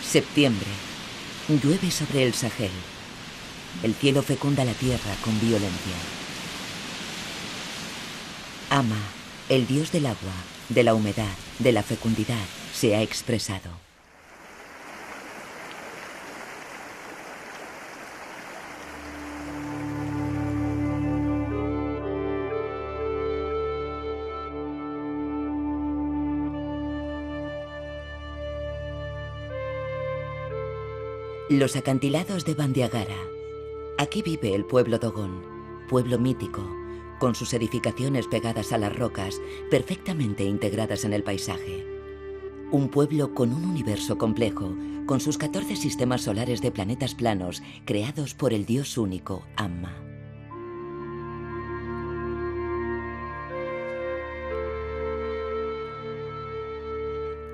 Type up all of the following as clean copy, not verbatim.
Septiembre. Llueve sobre el Sahel. El cielo fecunda la tierra con violencia. Ama, el dios del agua, de la humedad, de la fecundidad, se ha expresado. Los acantilados de Bandiagara. Aquí vive el pueblo Dogon, pueblo mítico, con sus edificaciones pegadas a las rocas, perfectamente integradas en el paisaje. Un pueblo con un universo complejo, con sus 14 sistemas solares de planetas planos creados por el dios único, Amma.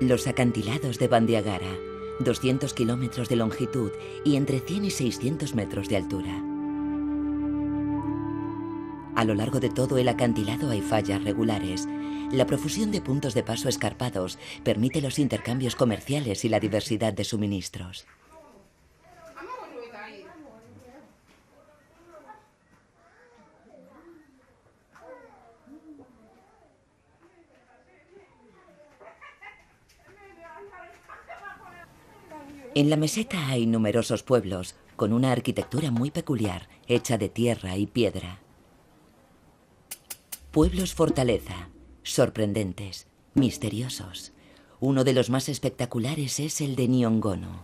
Los acantilados de Bandiagara. 200 kilómetros de longitud y entre 100 y 600 metros de altura. A lo largo de todo el acantilado hay fallas regulares. La profusión de puntos de paso escarpados permite los intercambios comerciales y la diversidad de suministros. En la meseta hay numerosos pueblos, con una arquitectura muy peculiar, hecha de tierra y piedra. Pueblos fortaleza, sorprendentes, misteriosos. Uno de los más espectaculares es el de Nyongono.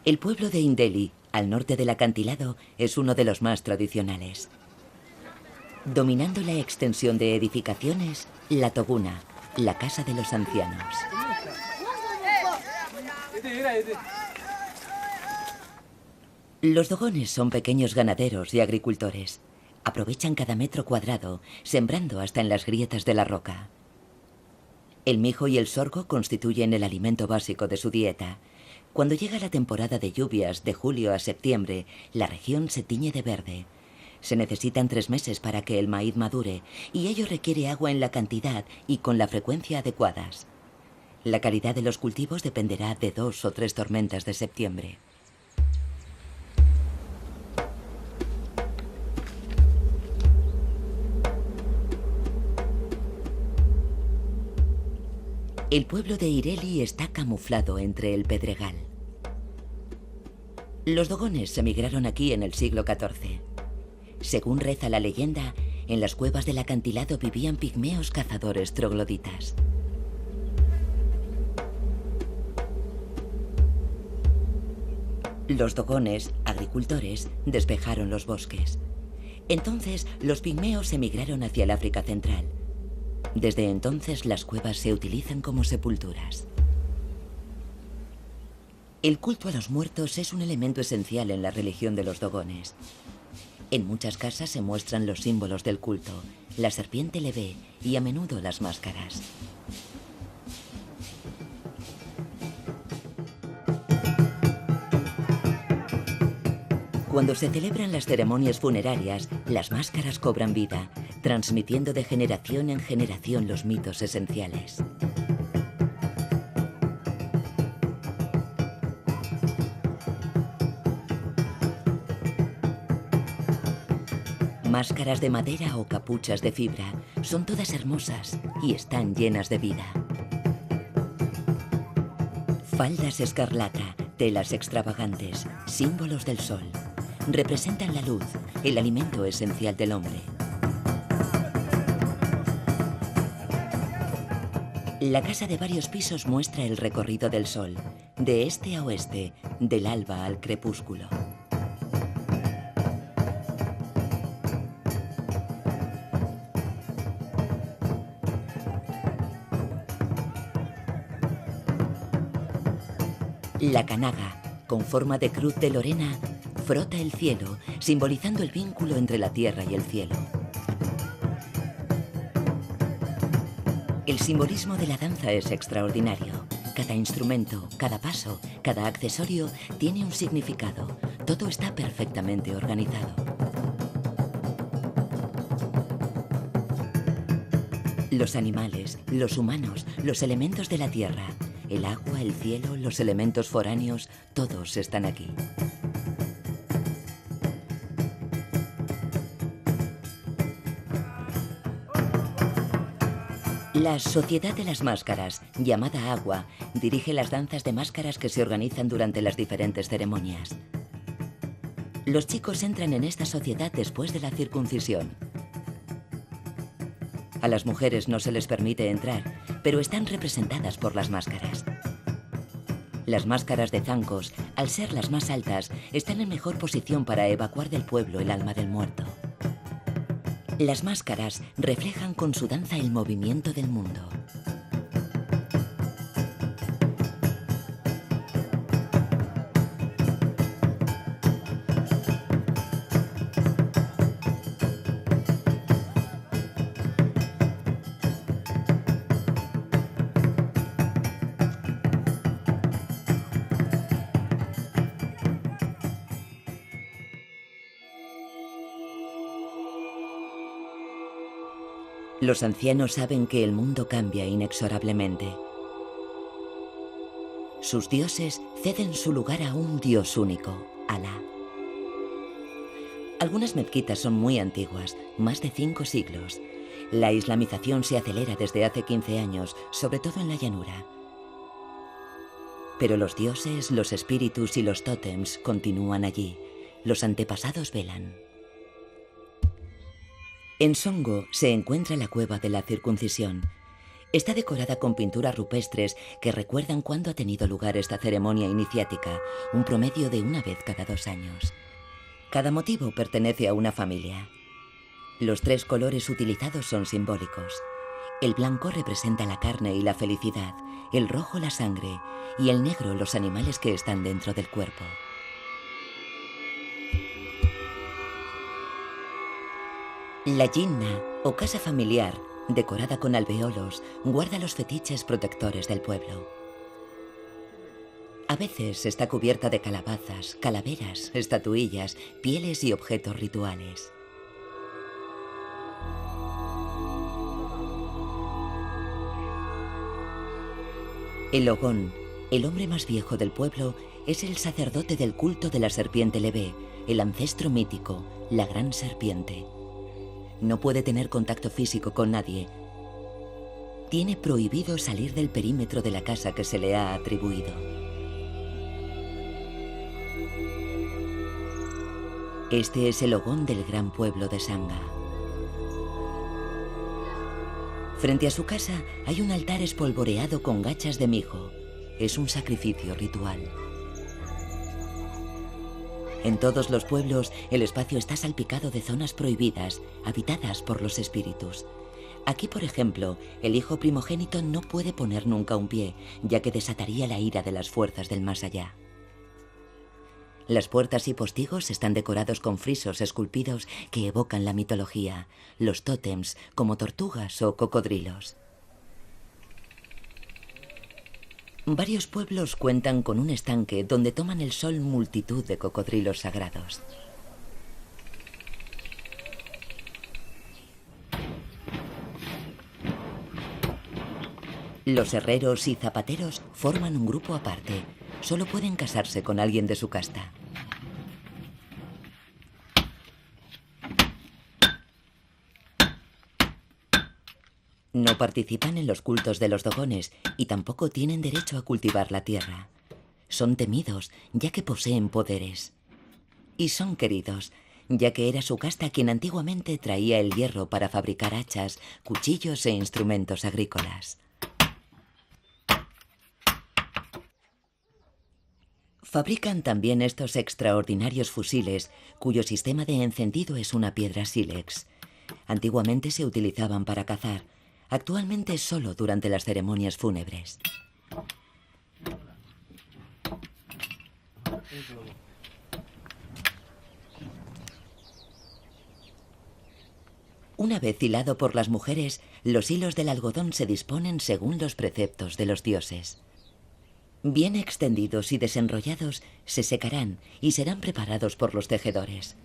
El pueblo de Indeli, al norte del acantilado, es uno de los más tradicionales. Dominando la extensión de edificaciones, la Toguna, la casa de los ancianos. Los dogones son pequeños ganaderos y agricultores. Aprovechan cada metro cuadrado, sembrando hasta en las grietas de la roca. El mijo y el sorgo constituyen el alimento básico de su dieta. Cuando llega la temporada de lluvias, de julio a septiembre, la región se tiñe de verde. Se necesitan 3 meses para que el maíz madure, y ello requiere agua en la cantidad y con la frecuencia adecuadas. La calidad de los cultivos dependerá de 2 o 3 tormentas de septiembre. El pueblo de Ireli está camuflado entre el pedregal. Los dogones emigraron aquí en el siglo XIV. Según reza la leyenda, en las cuevas del acantilado vivían pigmeos cazadores trogloditas. Los dogones, agricultores, despejaron los bosques. Entonces, los pigmeos emigraron hacia el África Central. Desde entonces, las cuevas se utilizan como sepulturas. El culto a los muertos es un elemento esencial en la religión de los dogones. En muchas casas se muestran los símbolos del culto, la serpiente levé y a menudo las máscaras. Cuando se celebran las ceremonias funerarias, las máscaras cobran vida, transmitiendo de generación en generación los mitos esenciales. Máscaras de madera o capuchas de fibra, son todas hermosas y están llenas de vida. Faldas escarlata, telas extravagantes, símbolos del sol. Representan la luz, el alimento esencial del hombre. La casa de varios pisos muestra el recorrido del sol, de este a oeste, del alba al crepúsculo. La canaga, con forma de cruz de Lorena, frota el cielo, simbolizando el vínculo entre la tierra y el cielo. El simbolismo de la danza es extraordinario. Cada instrumento, cada paso, cada accesorio tiene un significado. Todo está perfectamente organizado. Los animales, los humanos, los elementos de la tierra, el agua, el cielo, los elementos foráneos, todos están aquí. La Sociedad de las Máscaras, llamada Agua, dirige las danzas de máscaras que se organizan durante las diferentes ceremonias. Los chicos entran en esta sociedad después de la circuncisión. A las mujeres no se les permite entrar, pero están representadas por las máscaras. Las máscaras de zancos, al ser las más altas, están en mejor posición para evacuar del pueblo el alma del muerto. Las máscaras reflejan con su danza el movimiento del mundo. Los ancianos saben que el mundo cambia inexorablemente. Sus dioses ceden su lugar a un dios único, Alá. Algunas mezquitas son muy antiguas, más de 5 siglos. La islamización se acelera desde hace 15 años, sobre todo en la llanura. Pero los dioses, los espíritus y los tótems continúan allí. Los antepasados velan. En Songo se encuentra la cueva de la circuncisión. Está decorada con pinturas rupestres que recuerdan cuándo ha tenido lugar esta ceremonia iniciática, un promedio de una vez cada 2 años. Cada motivo pertenece a una familia. Los 3 colores utilizados son simbólicos. El blanco representa la carne y la felicidad, el rojo la sangre y el negro los animales que están dentro del cuerpo. La Jinnah, o casa familiar, decorada con alveolos, guarda los fetiches protectores del pueblo. A veces está cubierta de calabazas, calaveras, estatuillas, pieles y objetos rituales. El Ogón, el hombre más viejo del pueblo, es el sacerdote del culto de la serpiente Levé, el ancestro mítico, la gran serpiente. No puede tener contacto físico con nadie. Tiene prohibido salir del perímetro de la casa que se le ha atribuido. Este es el Ogón del gran pueblo de Sangha. Frente a su casa hay un altar espolvoreado con gachas de mijo. Es un sacrificio ritual. En todos los pueblos, el espacio está salpicado de zonas prohibidas, habitadas por los espíritus. Aquí, por ejemplo, el hijo primogénito no puede poner nunca un pie, ya que desataría la ira de las fuerzas del más allá. Las puertas y postigos están decorados con frisos esculpidos que evocan la mitología, los tótems, como tortugas o cocodrilos. Varios pueblos cuentan con un estanque donde toman el sol multitud de cocodrilos sagrados. Los herreros y zapateros forman un grupo aparte. Solo pueden casarse con alguien de su casta. No participan en los cultos de los dogones y tampoco tienen derecho a cultivar la tierra. Son temidos, ya que poseen poderes. Y son queridos, ya que era su casta quien antiguamente traía el hierro para fabricar hachas, cuchillos e instrumentos agrícolas. Fabrican también estos extraordinarios fusiles, cuyo sistema de encendido es una piedra sílex. Antiguamente se utilizaban para cazar, actualmente solo durante las ceremonias fúnebres. Una vez hilado por las mujeres, los hilos del algodón se disponen según los preceptos de los dioses. Bien extendidos y desenrollados, se secarán y serán preparados por los tejedores.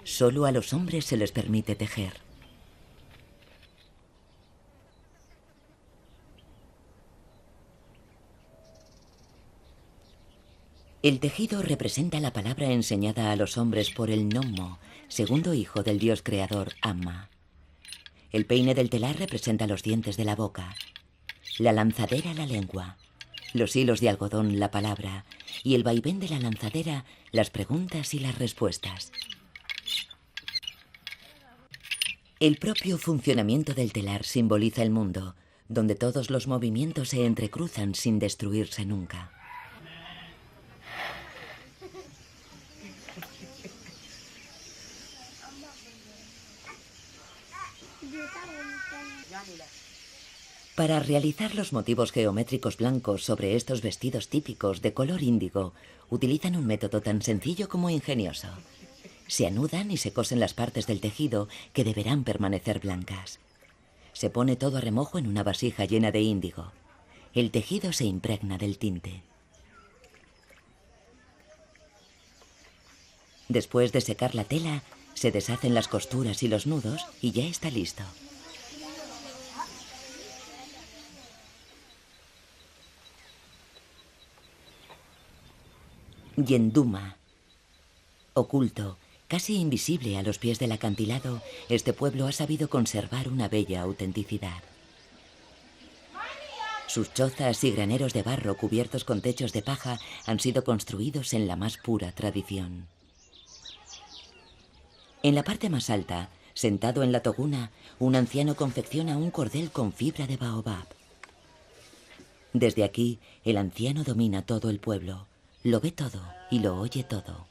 Solo a los hombres se les permite tejer. El tejido representa la palabra enseñada a los hombres por el Nommo, segundo hijo del dios creador Amma. El peine del telar representa los dientes de la boca, la lanzadera la lengua, los hilos de algodón la palabra y el vaivén de la lanzadera las preguntas y las respuestas. El propio funcionamiento del telar simboliza el mundo, donde todos los movimientos se entrecruzan sin destruirse nunca. Para realizar los motivos geométricos blancos sobre estos vestidos típicos de color índigo, utilizan un método tan sencillo como ingenioso. Se anudan y se cosen las partes del tejido que deberán permanecer blancas. Se pone todo a remojo en una vasija llena de índigo. El tejido se impregna del tinte. Después de secar la tela, se deshacen las costuras y los nudos y ya está listo. Yenduma. Oculto, casi invisible a los pies del acantilado, este pueblo ha sabido conservar una bella autenticidad. Sus chozas y graneros de barro cubiertos con techos de paja han sido construidos en la más pura tradición. En la parte más alta, sentado en la toguna, un anciano confecciona un cordel con fibra de baobab. Desde aquí, el anciano domina todo el pueblo. Lo ve todo y lo oye todo.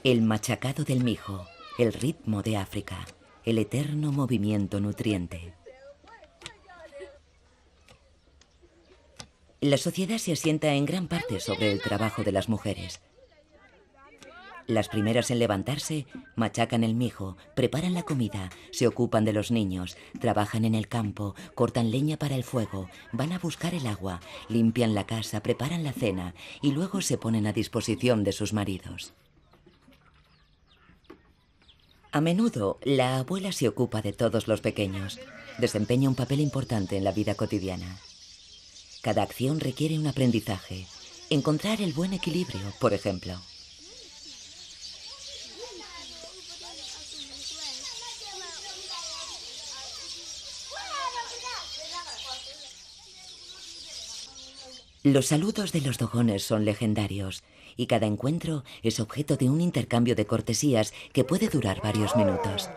El machacado del mijo, el ritmo de África, el eterno movimiento nutriente. La sociedad se asienta en gran parte sobre el trabajo de las mujeres. Las primeras en levantarse, machacan el mijo, preparan la comida, se ocupan de los niños, trabajan en el campo, cortan leña para el fuego, van a buscar el agua, limpian la casa, preparan la cena y luego se ponen a disposición de sus maridos. A menudo, la abuela se ocupa de todos los pequeños. Desempeña un papel importante en la vida cotidiana. Cada acción requiere un aprendizaje. Encontrar el buen equilibrio, por ejemplo. Los saludos de los dogones son legendarios y cada encuentro es objeto de un intercambio de cortesías que puede durar varios minutos.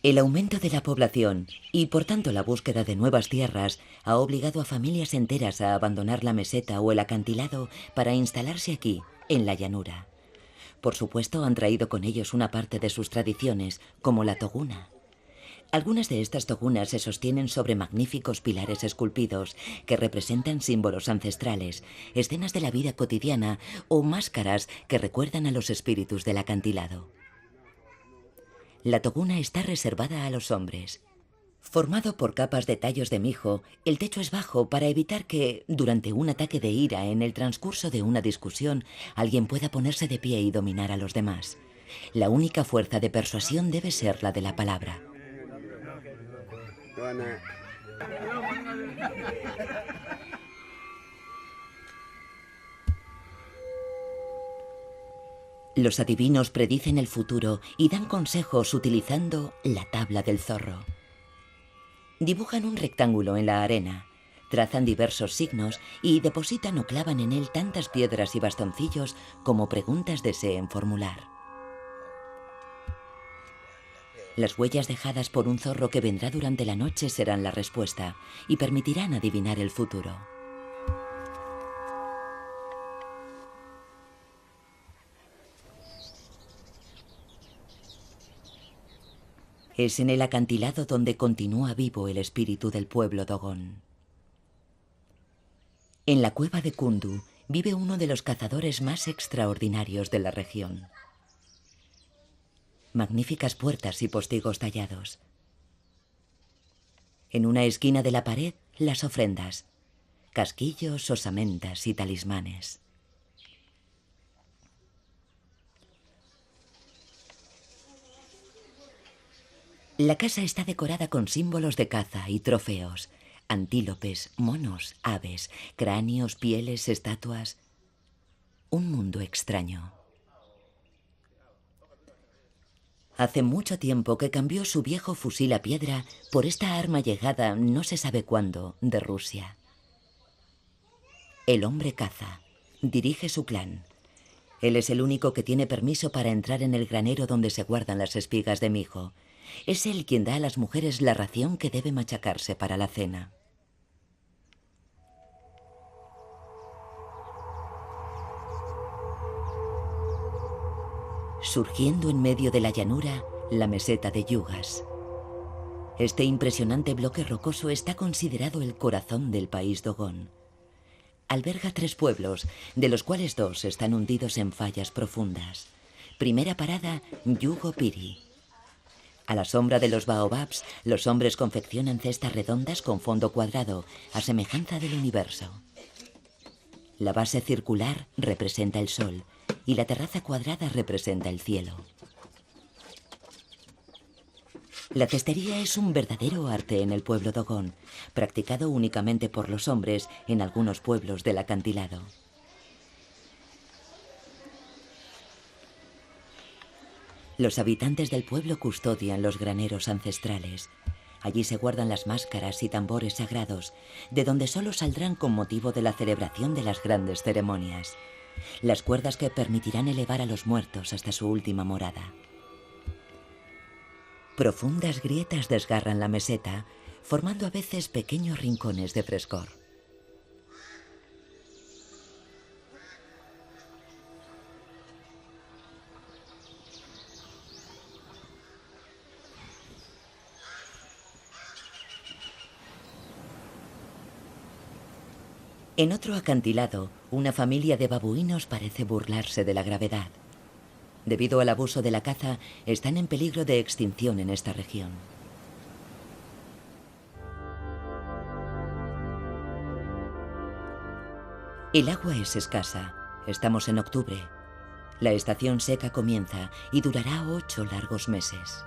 El aumento de la población y, por tanto, la búsqueda de nuevas tierras ha obligado a familias enteras a abandonar la meseta o el acantilado para instalarse aquí, en la llanura. Por supuesto, han traído con ellos una parte de sus tradiciones, como la toguna. Algunas de estas togunas se sostienen sobre magníficos pilares esculpidos que representan símbolos ancestrales, escenas de la vida cotidiana o máscaras que recuerdan a los espíritus del acantilado. La toguna está reservada a los hombres. Formado por capas de tallos de mijo, el techo es bajo para evitar que, durante un ataque de ira en el transcurso de una discusión, alguien pueda ponerse de pie y dominar a los demás. La única fuerza de persuasión debe ser la de la palabra. Los adivinos predicen el futuro y dan consejos utilizando la tabla del zorro. Dibujan un rectángulo en la arena, Trazan diversos signos y depositan o clavan en él tantas piedras y bastoncillos como preguntas deseen formular. Las huellas dejadas por un zorro que vendrá durante la noche serán la respuesta y permitirán adivinar el futuro. Es en el acantilado donde continúa vivo el espíritu del pueblo Dogon. En la cueva de Kundu vive uno de los cazadores más extraordinarios de la región. Magníficas puertas y postigos tallados. En una esquina de la pared, las ofrendas, casquillos, osamentas y talismanes. La casa está decorada con símbolos de caza y trofeos, antílopes, monos, aves, cráneos, pieles, estatuas. Un mundo extraño. Hace mucho tiempo que cambió su viejo fusil a piedra por esta arma llegada, no se sabe cuándo, de Rusia. El hombre caza, dirige su clan. Él es el único que tiene permiso para entrar en el granero donde se guardan las espigas de mijo. Es él quien da a las mujeres la ración que debe machacarse para la cena. Surgiendo en medio de la llanura, la meseta de Yugas. Este impresionante bloque rocoso está considerado el corazón del país Dogon. Alberga 3 pueblos, de los cuales 2 están hundidos en fallas profundas. Primera parada, Yugo Piri. A la sombra de los baobabs, los hombres confeccionan cestas redondas con fondo cuadrado, a semejanza del universo. La base circular representa el sol y la terraza cuadrada representa el cielo. La cestería es un verdadero arte en el pueblo Dogon, practicado únicamente por los hombres en algunos pueblos del acantilado. Los habitantes del pueblo custodian los graneros ancestrales. Allí se guardan las máscaras y tambores sagrados, de donde solo saldrán con motivo de la celebración de las grandes ceremonias. Las cuerdas que permitirán elevar a los muertos hasta su última morada. Profundas grietas desgarran la meseta, formando a veces pequeños rincones de frescor. En otro acantilado, una familia de babuinos parece burlarse de la gravedad. Debido al abuso de la caza, están en peligro de extinción en esta región. El agua es escasa. Estamos en octubre. La estación seca comienza y durará 8 largos meses.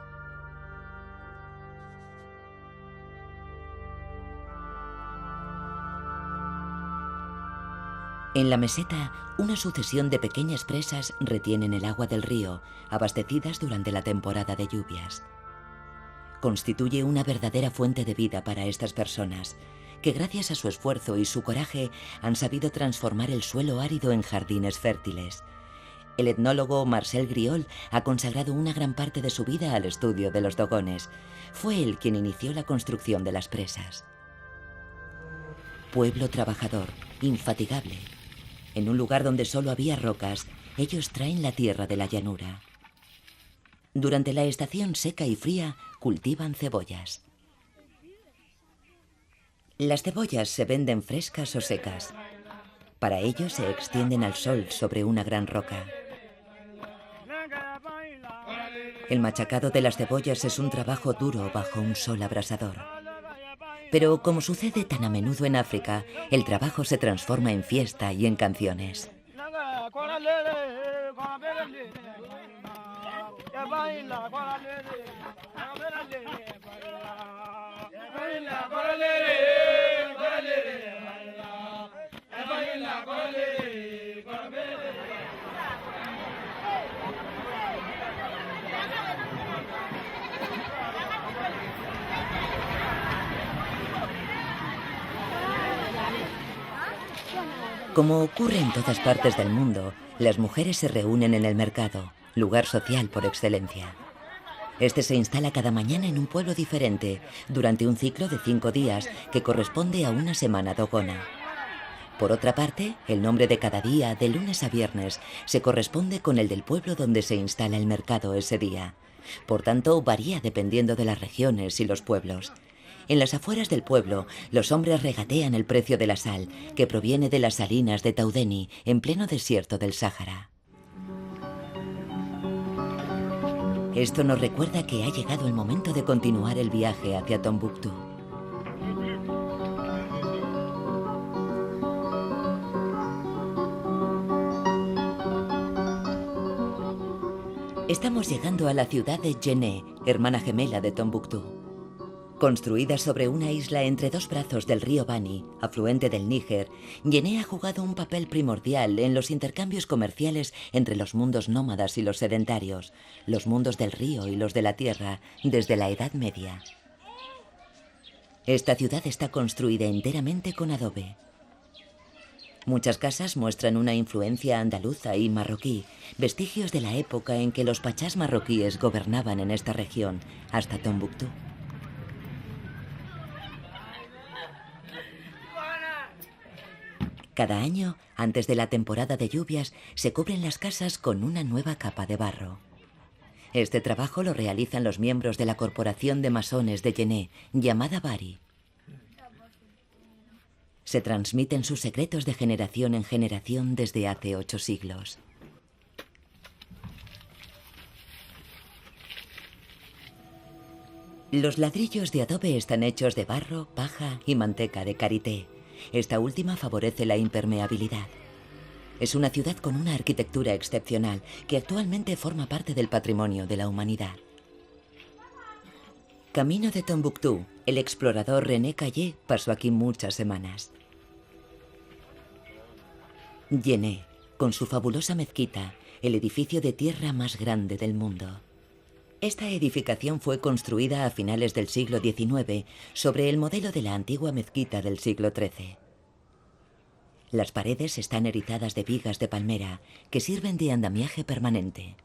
En la meseta, una sucesión de pequeñas presas retienen el agua del río, abastecidas durante la temporada de lluvias. Constituye una verdadera fuente de vida para estas personas, que gracias a su esfuerzo y su coraje han sabido transformar el suelo árido en jardines fértiles. El etnólogo Marcel Griol ha consagrado una gran parte de su vida al estudio de los dogones. Fue él quien inició la construcción de las presas. Pueblo trabajador, infatigable. En un lugar donde solo había rocas, ellos traen la tierra de la llanura. Durante la estación seca y fría, cultivan cebollas. Las cebollas se venden frescas o secas. Para ello se extienden al sol sobre una gran roca. El machacado de las cebollas es un trabajo duro bajo un sol abrasador. Pero como sucede tan a menudo en África, el trabajo se transforma en fiesta y en canciones. Como ocurre en todas partes del mundo, las mujeres se reúnen en el mercado, lugar social por excelencia. Este se instala cada mañana en un pueblo diferente, durante un ciclo de 5 días que corresponde a una semana dogona. Por otra parte, el nombre de cada día, de lunes a viernes, se corresponde con el del pueblo donde se instala el mercado ese día. Por tanto, varía dependiendo de las regiones y los pueblos. En las afueras del pueblo, los hombres regatean el precio de la sal, que proviene de las salinas de Taudeni, en pleno desierto del Sáhara. Esto nos recuerda que ha llegado el momento de continuar el viaje hacia Tombuctú. Estamos llegando a la ciudad de Djenné, hermana gemela de Tombuctú. Construida sobre una isla entre dos brazos del río Bani, afluente del Níger, Djenné ha jugado un papel primordial en los intercambios comerciales entre los mundos nómadas y los sedentarios, los mundos del río y los de la tierra, desde la Edad Media. Esta ciudad está construida enteramente con adobe. Muchas casas muestran una influencia andaluza y marroquí, vestigios de la época en que los pachás marroquíes gobernaban en esta región, hasta Tombuctú. Cada año, antes de la temporada de lluvias, se cubren las casas con una nueva capa de barro. Este trabajo lo realizan los miembros de la corporación de masones de Djenné, llamada Bari. Se transmiten sus secretos de generación en generación desde hace 8 siglos. Los ladrillos de adobe están hechos de barro, paja y manteca de karité. Esta última favorece la impermeabilidad. Es una ciudad con una arquitectura excepcional que actualmente forma parte del patrimonio de la humanidad. Camino de Tombuctú, el explorador René Caillé pasó aquí muchas semanas. Djenné, con su fabulosa mezquita, el edificio de tierra más grande del mundo. Esta edificación fue construida a finales del siglo XIX sobre el modelo de la antigua mezquita del siglo XIII. Las paredes están erizadas de vigas de palmera que sirven de andamiaje permanente.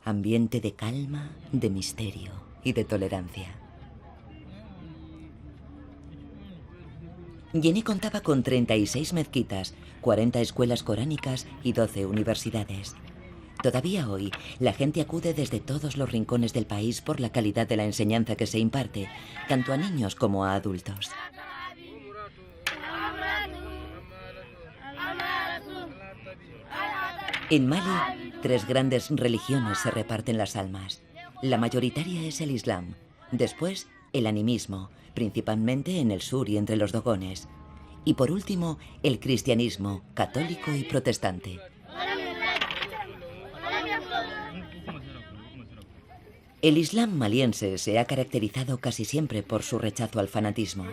Ambiente de calma, de misterio y de tolerancia. Djenné contaba con 36 mezquitas, 40 escuelas coránicas y 12 universidades. Todavía hoy, la gente acude desde todos los rincones del país por la calidad de la enseñanza que se imparte, tanto a niños como a adultos. En Mali, 3 grandes religiones se reparten las almas. La mayoritaria es el Islam, después el animismo, principalmente en el sur y entre los dogones, y por último el cristianismo, católico y protestante. El Islam maliense se ha caracterizado casi siempre por su rechazo al fanatismo.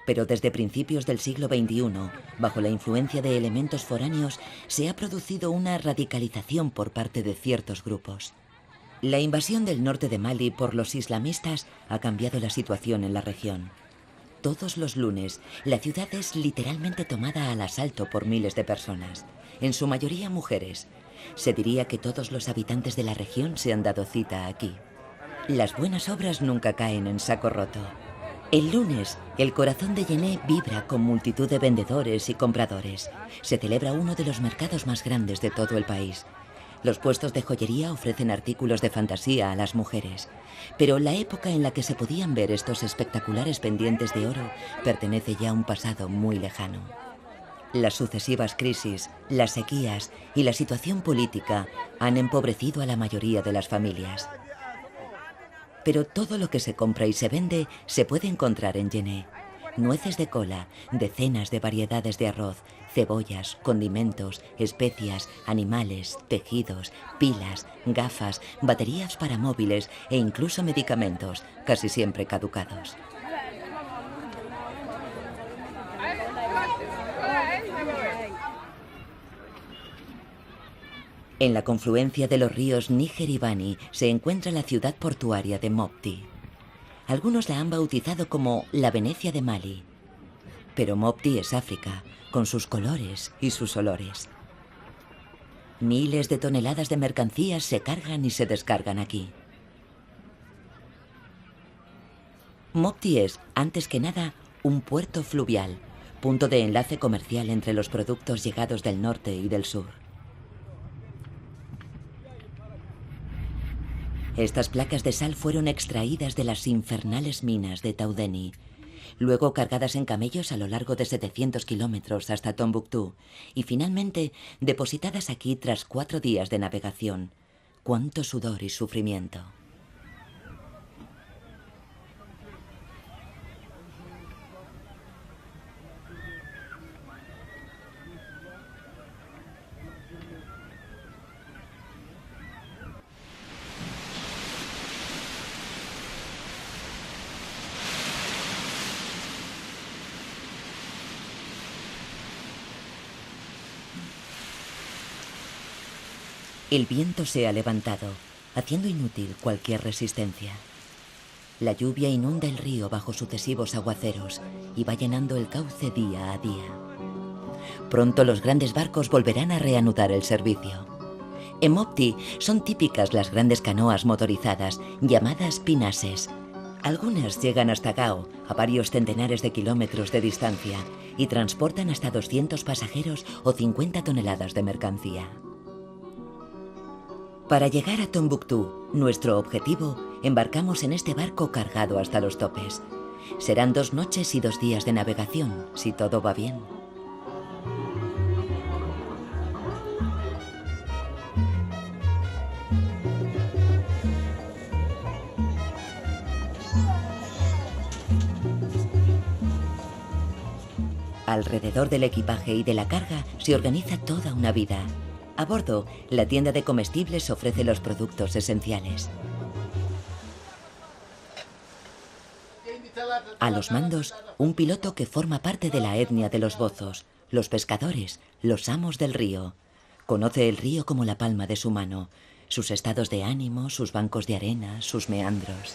Pero desde principios del siglo XXI, bajo la influencia de elementos foráneos, se ha producido una radicalización por parte de ciertos grupos. La invasión del norte de Mali por los islamistas ha cambiado la situación en la región. Todos los lunes, la ciudad es literalmente tomada al asalto por miles de personas, en su mayoría mujeres. Se diría que todos los habitantes de la región se han dado cita aquí. Las buenas obras nunca caen en saco roto. El lunes, el corazón de Djenné vibra con multitud de vendedores y compradores. Se celebra uno de los mercados más grandes de todo el país. Los puestos de joyería ofrecen artículos de fantasía a las mujeres. Pero la época en la que se podían ver estos espectaculares pendientes de oro pertenece ya a un pasado muy lejano. Las sucesivas crisis, las sequías y la situación política han empobrecido a la mayoría de las familias. Pero todo lo que se compra y se vende se puede encontrar en Djenné. Nueces de cola, decenas de variedades de arroz, cebollas, condimentos, especias, animales, tejidos, pilas, gafas, baterías para móviles e incluso medicamentos, casi siempre caducados. En la confluencia de los ríos Níger y Bani se encuentra la ciudad portuaria de Mopti. Algunos la han bautizado como la Venecia de Mali. Pero Mopti es África, con sus colores y sus olores. Miles de toneladas de mercancías se cargan y se descargan aquí. Mopti es, antes que nada, un puerto fluvial, punto de enlace comercial entre los productos llegados del norte y del sur. Estas placas de sal fueron extraídas de las infernales minas de Taudeni, luego cargadas en camellos a lo largo de 700 kilómetros hasta Tombuctú y finalmente depositadas aquí tras 4 días de navegación. ¡Cuánto sudor y sufrimiento! El viento se ha levantado, haciendo inútil cualquier resistencia. La lluvia inunda el río bajo sucesivos aguaceros y va llenando el cauce día a día. Pronto los grandes barcos volverán a reanudar el servicio. En Mopti son típicas las grandes canoas motorizadas, llamadas pinases. Algunas llegan hasta Gao, a varios centenares de kilómetros de distancia, y transportan hasta 200 pasajeros o 50 toneladas de mercancía. Para llegar a Tombuctú, nuestro objetivo, embarcamos en este barco cargado hasta los topes. Serán 2 noches y 2 días de navegación, si todo va bien. Alrededor del equipaje y de la carga se organiza toda una vida. A bordo, la tienda de comestibles ofrece los productos esenciales. A los mandos, un piloto que forma parte de la etnia de los bozos, los pescadores, los amos del río. Conoce el río como la palma de su mano, sus estados de ánimo, sus bancos de arena, sus meandros.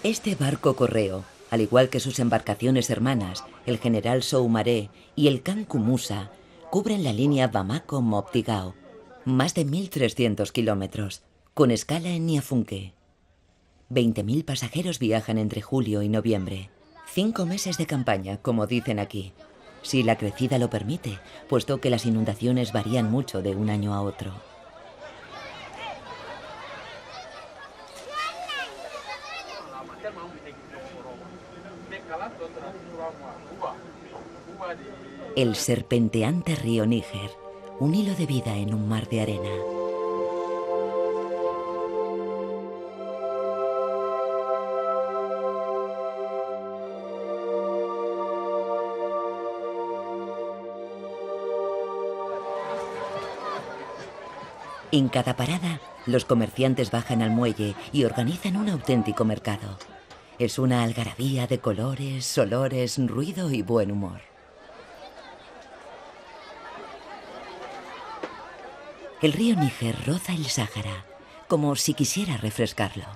Este barco correo, al igual que sus embarcaciones hermanas, el General Soumaré y el Kanku Musa, cubren la línea Bamako-Mopti-Gao, más de 1.300 kilómetros, con escala en Niafunke. 20.000 pasajeros viajan entre julio y noviembre. 5 meses de campaña, como dicen aquí, si la crecida lo permite, puesto que las inundaciones varían mucho de un año a otro. El serpenteante río Níger, un hilo de vida en un mar de arena. En cada parada, los comerciantes bajan al muelle y organizan un auténtico mercado. Es una algarabía de colores, olores, ruido y buen humor. El río Níger roza el Sáhara, como si quisiera refrescarlo.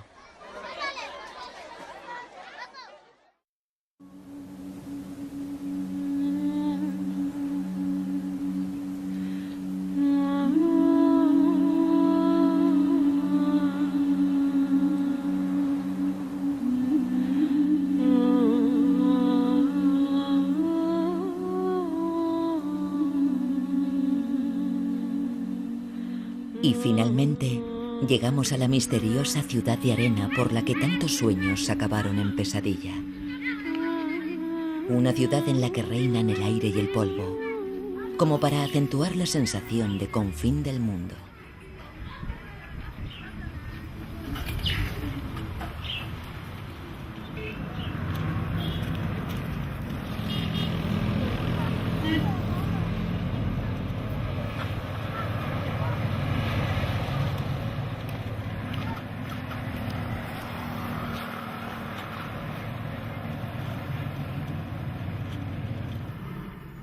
Y finalmente, llegamos a la misteriosa ciudad de arena por la que tantos sueños acabaron en pesadilla. Una ciudad en la que reinan el aire y el polvo, como para acentuar la sensación de confín del mundo.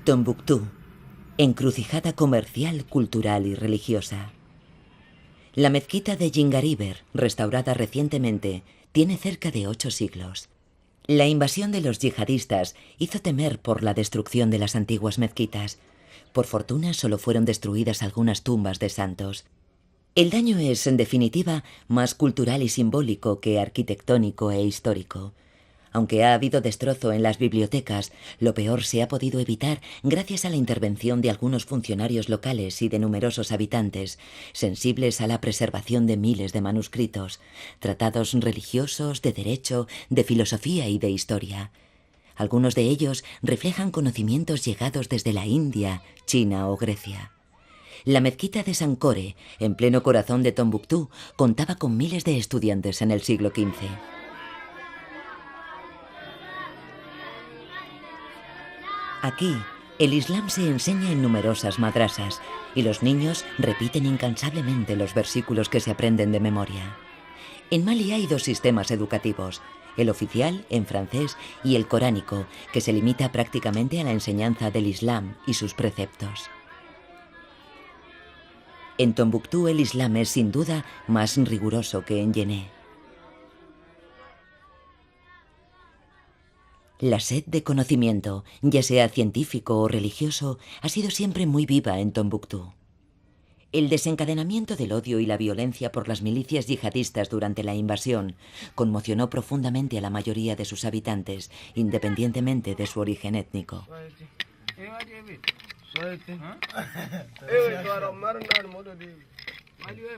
Tombuctú, encrucijada comercial, cultural y religiosa. La mezquita de Jingariber, restaurada recientemente, tiene cerca de 8 siglos. La invasión de los yihadistas hizo temer por la destrucción de las antiguas mezquitas. Por fortuna solo fueron destruidas algunas tumbas de santos. El daño es, en definitiva, más cultural y simbólico que arquitectónico e histórico. Aunque ha habido destrozo en las bibliotecas, lo peor se ha podido evitar gracias a la intervención de algunos funcionarios locales y de numerosos habitantes, sensibles a la preservación de miles de manuscritos, tratados religiosos, de derecho, de filosofía y de historia. Algunos de ellos reflejan conocimientos llegados desde la India, China o Grecia. La mezquita de Sankore, en pleno corazón de Tombuctú, contaba con miles de estudiantes en el siglo XV. Aquí, el Islam se enseña en numerosas madrasas y los niños repiten incansablemente los versículos que se aprenden de memoria. En Mali hay 2 sistemas educativos, el oficial, en francés, y el coránico, que se limita prácticamente a la enseñanza del Islam y sus preceptos. En Tombuctú el Islam es sin duda más riguroso que en Yené. La sed de conocimiento, ya sea científico o religioso, ha sido siempre muy viva en Tombuctú. El desencadenamiento del odio y la violencia por las milicias yihadistas durante la invasión conmocionó profundamente a la mayoría de sus habitantes, independientemente de su origen étnico.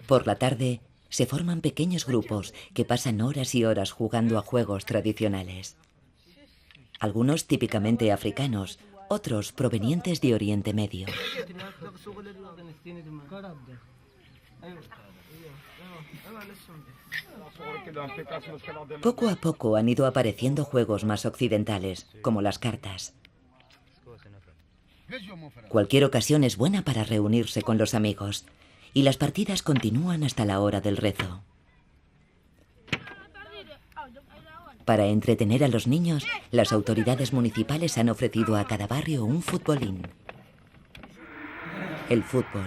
Por la tarde, se forman pequeños grupos que pasan horas y horas jugando a juegos tradicionales. Algunos típicamente africanos, otros provenientes de Oriente Medio. Poco a poco han ido apareciendo juegos más occidentales, como las cartas. Cualquier ocasión es buena para reunirse con los amigos, y las partidas continúan hasta la hora del rezo. Para entretener a los niños, las autoridades municipales han ofrecido a cada barrio un futbolín. El fútbol,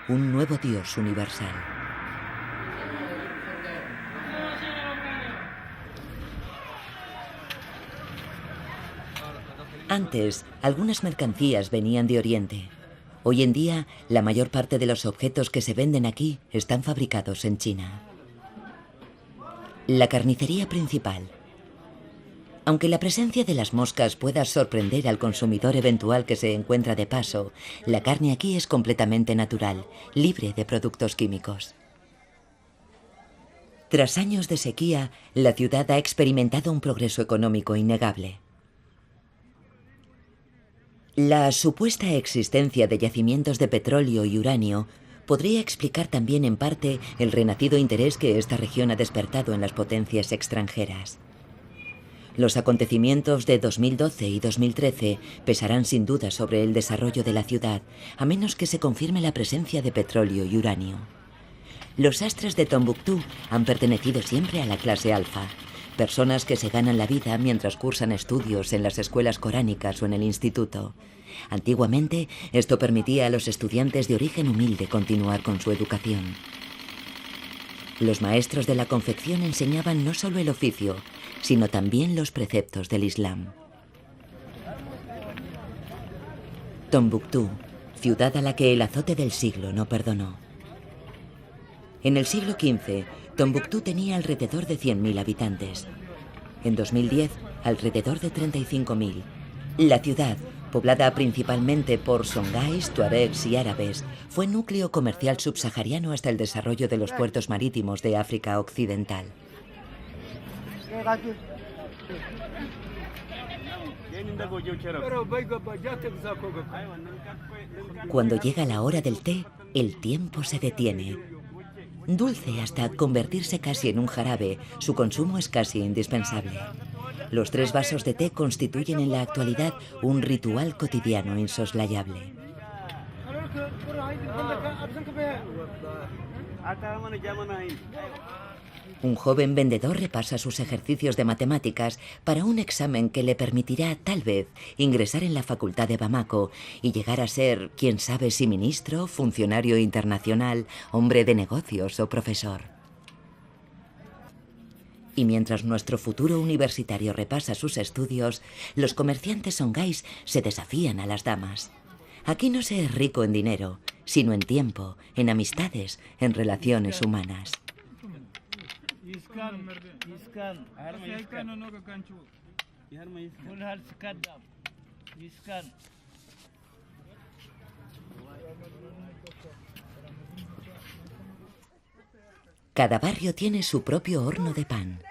un nuevo dios universal. Antes, algunas mercancías venían de Oriente. Hoy en día, la mayor parte de los objetos que se venden aquí están fabricados en China. La carnicería principal. Aunque la presencia de las moscas pueda sorprender al consumidor eventual que se encuentra de paso, la carne aquí es completamente natural, libre de productos químicos. Tras años de sequía, la ciudad ha experimentado un progreso económico innegable. La supuesta existencia de yacimientos de petróleo y uranio podría explicar también en parte el renacido interés que esta región ha despertado en las potencias extranjeras. Los acontecimientos de 2012 y 2013 pesarán sin duda sobre el desarrollo de la ciudad, a menos que se confirme la presencia de petróleo y uranio. Los sastres de Tombuctú han pertenecido siempre a la clase alfa, personas que se ganan la vida mientras cursan estudios en las escuelas coránicas o en el instituto. Antiguamente, esto permitía a los estudiantes de origen humilde continuar con su educación. Los maestros de la confección enseñaban no solo el oficio, sino también los preceptos del Islam. Tombuctú, ciudad a la que el azote del siglo no perdonó. En el siglo XV, Tombuctú tenía alrededor de 100.000 habitantes. En 2010, alrededor de 35.000. La ciudad, poblada principalmente por songhais, tuaregs y árabes, fue núcleo comercial subsahariano hasta el desarrollo de los puertos marítimos de África Occidental. Cuando llega la hora del té, el tiempo se detiene. Dulce hasta convertirse casi en un jarabe, su consumo es casi indispensable. Los 3 vasos de té constituyen en la actualidad un ritual cotidiano insoslayable. Un joven vendedor repasa sus ejercicios de matemáticas para un examen que le permitirá, tal vez, ingresar en la facultad de Bamako y llegar a ser, quién sabe si ministro, funcionario internacional, hombre de negocios o profesor. Y mientras nuestro futuro universitario repasa sus estudios, los comerciantes songhais se desafían a las damas. Aquí no se es rico en dinero, sino en tiempo, en amistades, en relaciones humanas. Cada barrio tiene su propio horno de pan.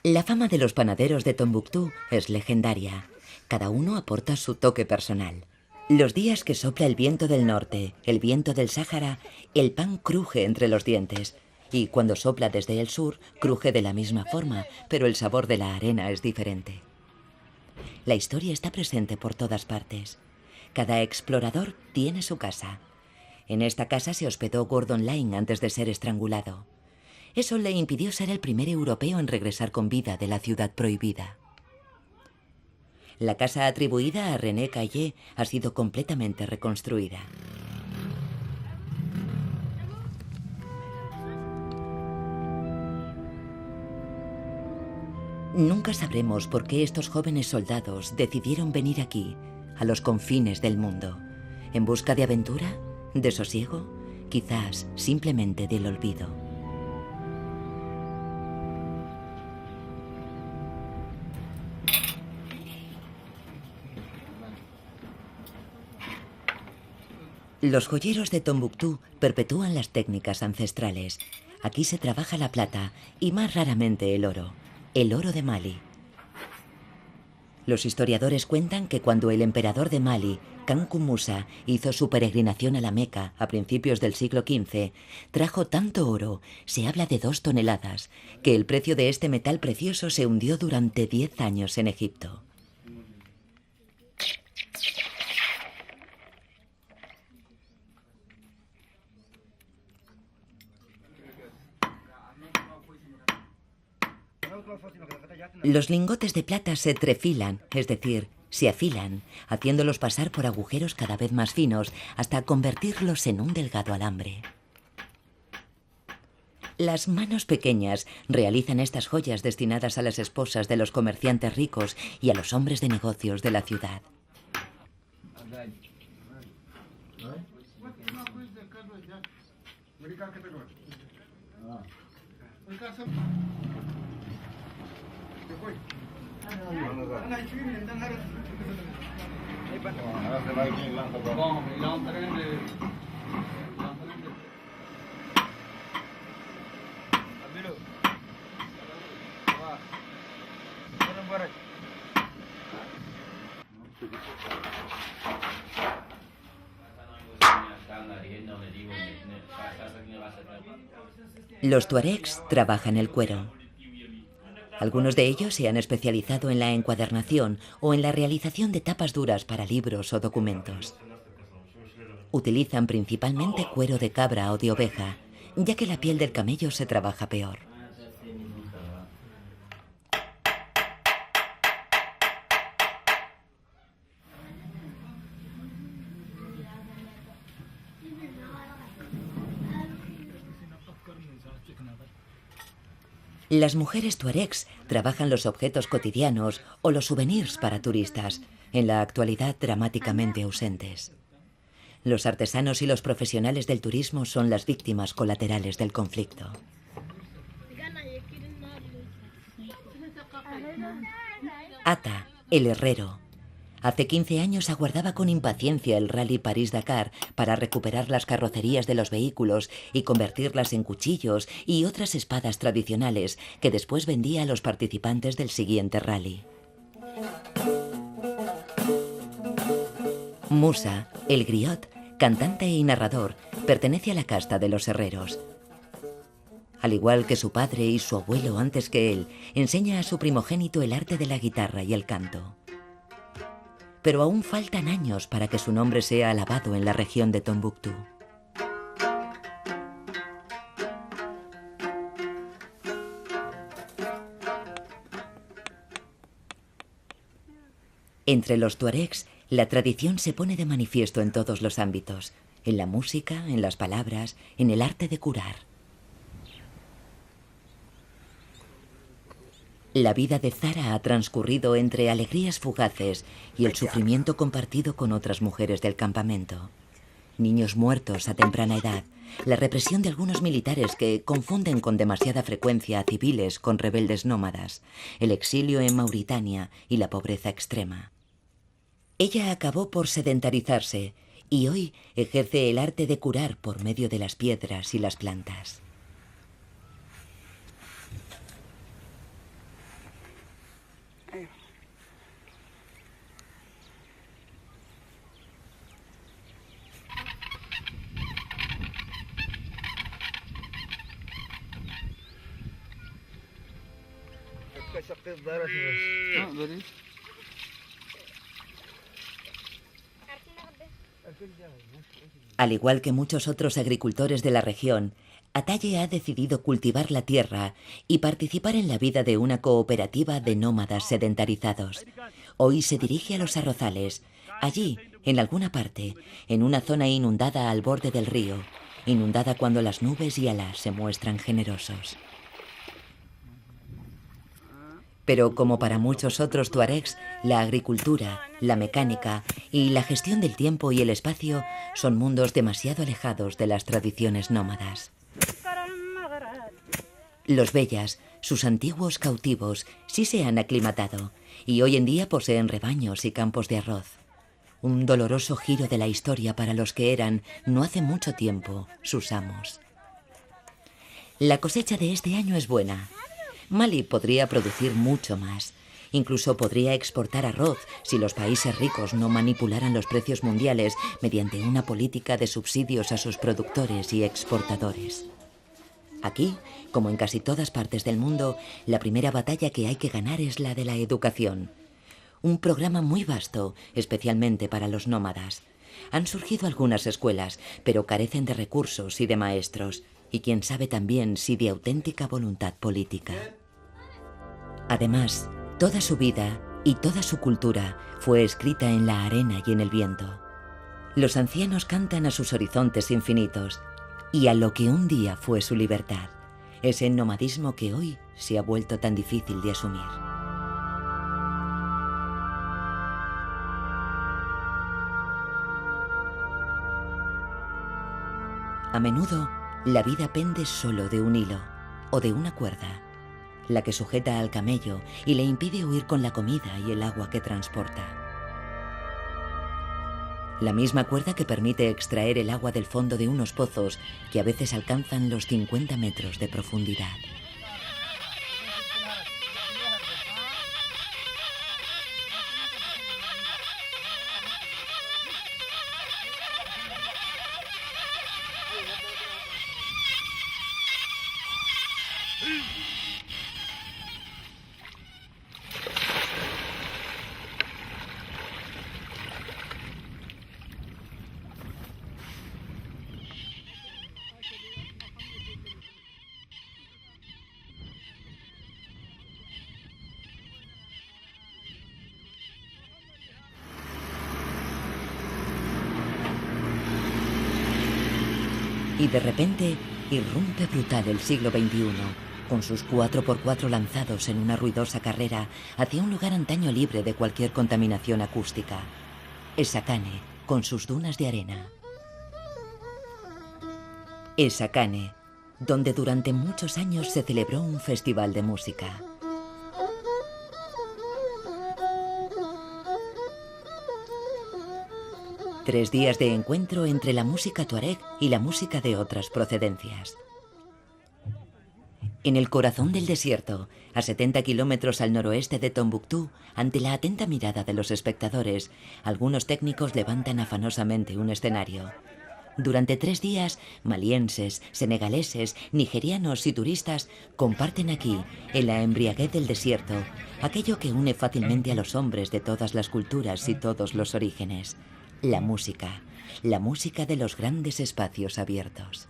La fama de los panaderos de Tombuctú es legendaria. Cada uno aporta su toque personal. Los días que sopla el viento del norte, el viento del Sáhara, el pan cruje entre los dientes. Y cuando sopla desde el sur, cruje de la misma forma, pero el sabor de la arena es diferente. La historia está presente por todas partes. Cada explorador tiene su casa. En esta casa se hospedó Gordon Lyne antes de ser estrangulado. Eso le impidió ser el primer europeo en regresar con vida de la ciudad prohibida. La casa atribuida a René Caillé ha sido completamente reconstruida. Nunca sabremos por qué estos jóvenes soldados decidieron venir aquí, a los confines del mundo, en busca de aventura, de sosiego, quizás simplemente del olvido. Los joyeros de Tombuctú perpetúan las técnicas ancestrales. Aquí se trabaja la plata y más raramente el oro de Mali. Los historiadores cuentan que cuando el emperador de Mali, Kanku Musa, hizo su peregrinación a la Meca a principios del siglo XV, trajo tanto oro, se habla de 2 toneladas, que el precio de este metal precioso se hundió durante 10 años en Egipto. Los lingotes de plata se trefilan, es decir, se afilan, haciéndolos pasar por agujeros cada vez más finos hasta convertirlos en un delgado alambre. Las manos pequeñas realizan estas joyas destinadas a las esposas de los comerciantes ricos y a los hombres de negocios de la ciudad. Los tuaregs trabajan el cuero. Algunos de ellos se han especializado en la encuadernación o en la realización de tapas duras para libros o documentos. Utilizan principalmente cuero de cabra o de oveja, ya que la piel del camello se trabaja peor. Las mujeres tuaregs trabajan los objetos cotidianos o los souvenirs para turistas, en la actualidad dramáticamente ausentes. Los artesanos y los profesionales del turismo son las víctimas colaterales del conflicto. Ata, el herrero. Hace 15 años aguardaba con impaciencia el Rally París-Dakar para recuperar las carrocerías de los vehículos y convertirlas en cuchillos y otras espadas tradicionales que después vendía a los participantes del siguiente rally. Musa, el griot, cantante y narrador, pertenece a la casta de los herreros. Al igual que su padre y su abuelo antes que él, enseña a su primogénito el arte de la guitarra y el canto. Pero aún faltan años para que su nombre sea alabado en la región de Tombuctú. Entre los tuaregs, la tradición se pone de manifiesto en todos los ámbitos, en la música, en las palabras, en el arte de curar. La vida de Zara ha transcurrido entre alegrías fugaces y el sufrimiento compartido con otras mujeres del campamento. Niños muertos a temprana edad, la represión de algunos militares que confunden con demasiada frecuencia a civiles con rebeldes nómadas, el exilio en Mauritania y la pobreza extrema. Ella acabó por sedentarizarse y hoy ejerce el arte de curar por medio de las piedras y las plantas. Al igual que muchos otros agricultores de la región, Ataye ha decidido cultivar la tierra y participar en la vida de una cooperativa de nómadas sedentarizados. Hoy se dirige a los arrozales, allí, en alguna parte, en una zona inundada al borde del río, inundada cuando las nubes y Alá se muestran generosos. Pero como para muchos otros tuaregs, la agricultura, la mecánica y la gestión del tiempo y el espacio son mundos demasiado alejados de las tradiciones nómadas. Los Bellas, sus antiguos cautivos, sí se han aclimatado y hoy en día poseen rebaños y campos de arroz. Un doloroso giro de la historia para los que eran, no hace mucho tiempo, sus amos. La cosecha de este año es buena. Mali podría producir mucho más. Incluso podría exportar arroz si los países ricos no manipularan los precios mundiales mediante una política de subsidios a sus productores y exportadores. Aquí, como en casi todas partes del mundo, la primera batalla que hay que ganar es la de la educación. Un programa muy vasto, especialmente para los nómadas. Han surgido algunas escuelas, pero carecen de recursos y de maestros. Y quién sabe también si de auténtica voluntad política. Además, toda su vida y toda su cultura fue escrita en la arena y en el viento. Los ancianos cantan a sus horizontes infinitos y a lo que un día fue su libertad, ese nomadismo que hoy se ha vuelto tan difícil de asumir. A menudo, la vida pende solo de un hilo o de una cuerda, la que sujeta al camello y le impide huir con la comida y el agua que transporta. La misma cuerda que permite extraer el agua del fondo de unos pozos que a veces alcanzan los 50 metros de profundidad. Y de repente irrumpe brutal el siglo XXI, con sus 4x4 lanzados en una ruidosa carrera hacia un lugar antaño libre de cualquier contaminación acústica. Essakane, con sus dunas de arena. Essakane, donde durante muchos años se celebró un festival de música. Tres días de encuentro entre la música tuareg y la música de otras procedencias. En el corazón del desierto, a 70 kilómetros al noroeste de Tombuctú, ante la atenta mirada de los espectadores, algunos técnicos levantan afanosamente un escenario. Durante 3 días, malienses, senegaleses, nigerianos y turistas comparten aquí, en la embriaguez del desierto, aquello que une fácilmente a los hombres de todas las culturas y todos los orígenes. La música de los grandes espacios abiertos.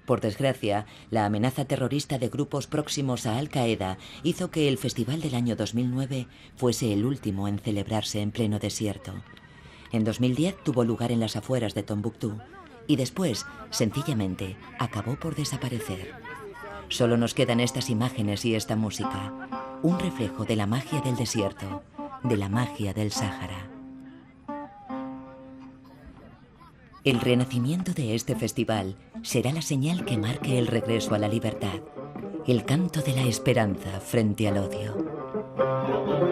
Por desgracia, la amenaza terrorista de grupos próximos a Al-Qaeda hizo que el festival del año 2009 fuese el último en celebrarse en pleno desierto. En 2010 tuvo lugar en las afueras de Tombuctú y después, sencillamente, acabó por desaparecer. Solo nos quedan estas imágenes y esta música. Un reflejo de la magia del desierto, de la magia del Sáhara. El renacimiento de este festival será la señal que marque el regreso a la libertad, el canto de la esperanza frente al odio.